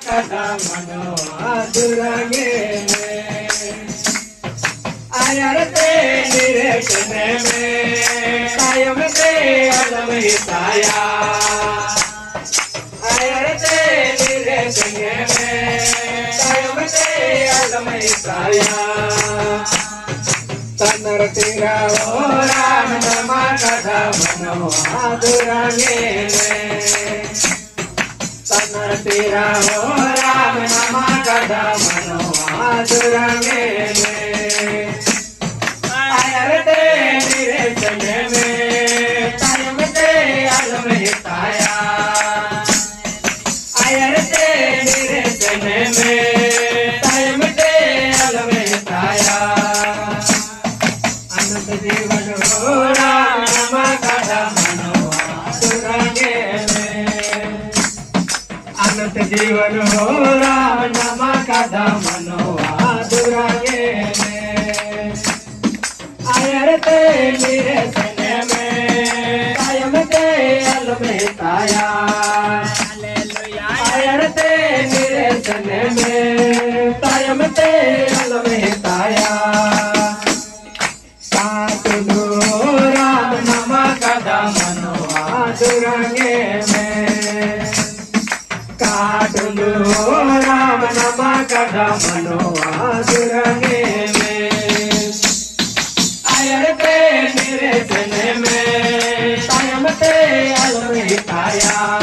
कदा मनो दुरंगे में आयर ते निरखने में कायम ते अलम हिताया आयर ते निरखने में कायम ते अलम हिताया तनर तेरा ओ राम नमा कदा मनो दुरंगे में तनर तेरा ओ राम नमा कदा मनो दुरंगे में आयर ते निरखने में कायम ते अलम हिताया आयर ते निरखने में कायम ते अलम हिताया अनंत जीवन हो राम नमा कदा मनो दुरंगे में अनंत जीवन हो राम नमा कदा मनो दुरंगे में आयर ते निरखने में कायम ते अलम हिताया आयर ते निरखने में कायम ते अलम हिताया काटलो राम नमा कदा मनो दुरंगे में काटलो राम नमा कदा मनो दुरंगे में आयर ते निरखने में कायम ते अलम हिताया